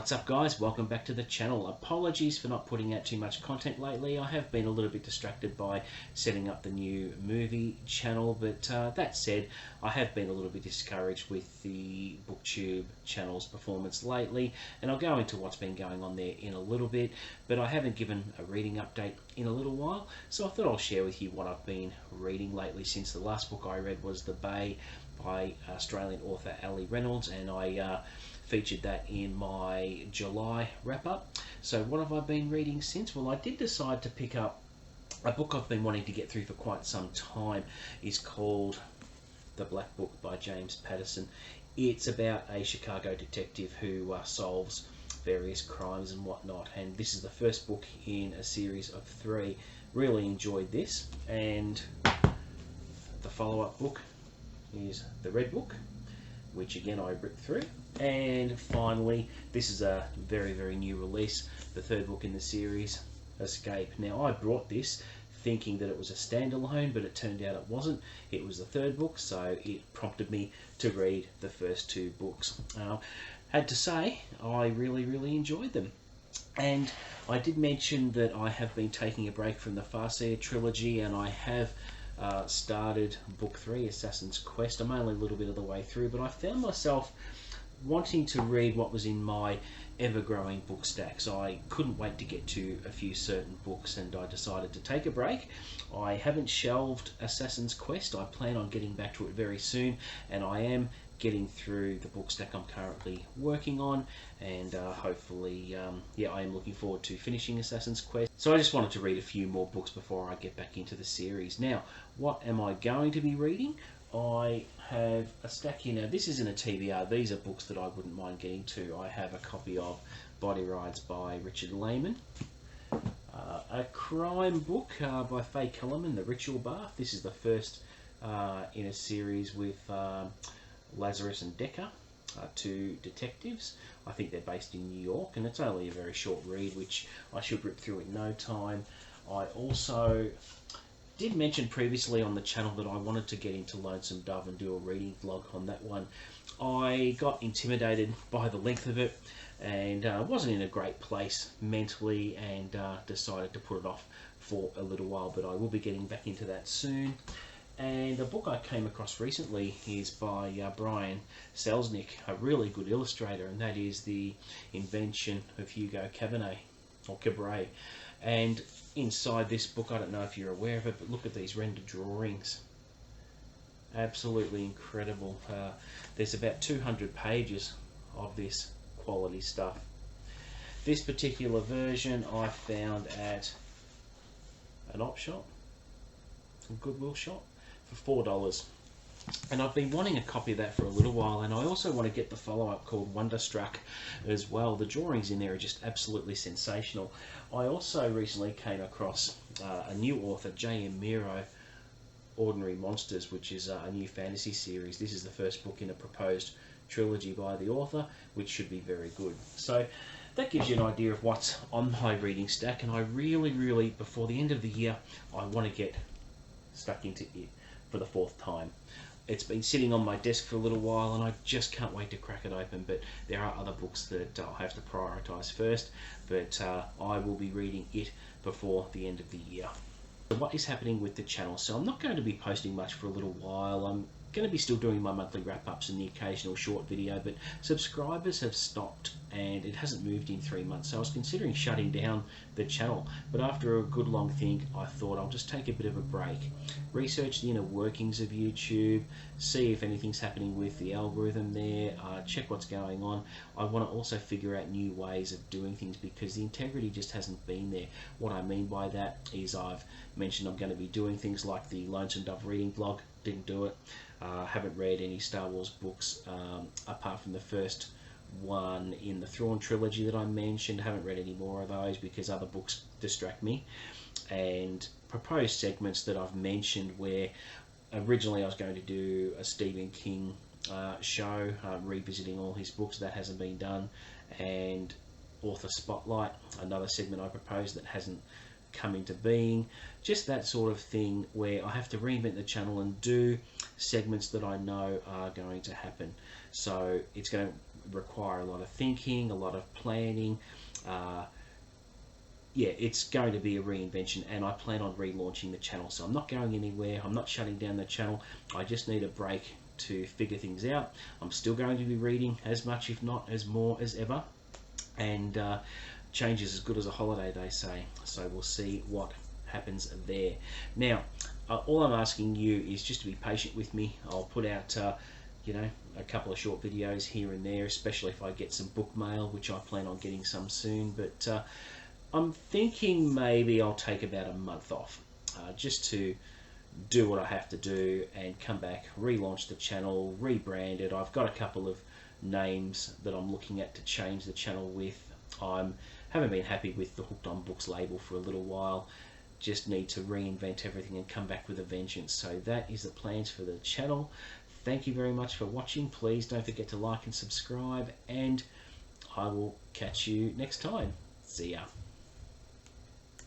What's up guys, welcome back to the channel. Apologies for not putting out too much content lately. I have been a little bit distracted by setting up the new movie channel, but that said, I have been a little bit discouraged with the BookTube channel's performance lately, and I'll go into what's been going on there in a little bit, but I haven't given a reading update in a little while, so I thought I'll share with you what I've been reading lately since the last book I read was The Bay by Australian author Ali Reynolds, and I featured that in my July wrap-up. So what have I been reading since? Well, I did decide to pick up a book I've been wanting to get through for quite some time. It's called The Black Book by James Patterson. It's about a Chicago detective who solves various crimes and whatnot, and this is the first book in a series of 3. Really enjoyed this, and the follow-up book is The Red Book, which again I ripped through. And finally, this is a very new release, the 3rd book in the series, Escape. Now, I brought this thinking that it was a standalone, but it turned out it wasn't. It was the 3rd book, so it prompted me to read the first 2 books. Had to say, I really enjoyed them. And I did mention that I have been taking a break from the Farseer trilogy, and I have started book 3, Assassin's Quest. I'm only a little bit of the way through, but I found myself wanting to read what was in my ever-growing book stack, so I couldn't wait to get to a few certain books, and I decided to take a break. I haven't shelved Assassin's Quest. I plan on getting back to it very soon, and I am getting through the book stack I'm currently working on, and hopefully, I am looking forward to finishing Assassin's Quest. So I just wanted to read a few more books before I get back into the series. Now, what am I going to be reading? I have a stack here. Now, this isn't a TBR. These are books that I wouldn't mind getting to. I have a copy of Body Rides by Richard Lehman, a crime book by Faye Kellerman, The Ritual Bath. This is the first in a series with Lazarus and Decker, 2 detectives. I think they're based in New York, and it's only a very short read, which I should rip through in no time. I also did mention previously on the channel that I wanted to get into Lonesome Dove and do a reading vlog on that one. I got intimidated by the length of it, and wasn't in a great place mentally, and decided to put it off for a little while, but I will be getting back into that soon. And a book I came across recently is by Brian Selznick, a really good illustrator, and that is The Invention of Hugo Cabaret, or Cabret. And inside this book, I don't know if you're aware of it, but look at these rendered drawings. Absolutely incredible. There's about 200 pages of this quality stuff. This particular version I found at an op shop, a Goodwill shop, for $4. And I've been wanting a copy of that for a little while, and I also want to get the follow-up called Wonderstruck as well. The drawings in there are just absolutely sensational. I also recently came across a new author, J.M. Miro, Ordinary Monsters, which is a new fantasy series. This is the first book in a proposed trilogy by the author, which should be very good. So that gives you an idea of what's on my reading stack, and I really, before the end of the year, I want to get stuck into it for the 4th time. It's been sitting on my desk for a little while, and I just can't wait to crack it open, but there are other books that I'll have to prioritise first, but I will be reading it before the end of the year. So what is happening with the channel? So I'm not going to be posting much for a little while. I'm going to be still doing my monthly wrap-ups and the occasional short video, but subscribers have stopped and it hasn't moved in 3 months, so I was considering shutting down the channel, but after a good long think, I thought I'll just take a bit of a break, research the inner workings of YouTube, see if anything's happening with the algorithm there, check what's going on. I want to also figure out new ways of doing things, because the integrity just hasn't been there. What I mean by that is I've mentioned I'm going to be doing things like the Lonesome Dove reading vlog, didn't do it. Haven't read any Star Wars books apart from the first one in the Thrawn trilogy that I mentioned. Haven't read any more of those because other books distract me. And proposed segments that I've mentioned, where originally I was going to do a Stephen King show, revisiting all his books. That hasn't been done. And Author Spotlight, another segment I proposed that hasn't come into being. Just that sort of thing where I have to reinvent the channel and do segments that I know are going to happen. So it's going to require a lot of thinking, a lot of planning. Yeah, it's going to be a reinvention, and I plan on relaunching the channel. So I'm not going anywhere. I'm not shutting down the channel. I just need a break to figure things out. I'm still going to be reading as much, if not as more as ever. And change is as good as a holiday, they say. So we'll see what happens there. Now, all I'm asking you is just to be patient with me. I'll put out you know, a couple of short videos here and there, especially if I get some book mail, which I plan on getting some soon. But I'm thinking maybe I'll take about a month off, just to do what I have to do and come back, relaunch the channel, rebrand it. I've got a couple of names that I'm looking at to change the channel with. Haven't been happy with the Hooked on Books label for a little while. Just need to reinvent everything and come back with a vengeance. So that is the plans for the channel. Thank you very much for watching. Please don't forget to like and subscribe, and I will catch you next time. See ya.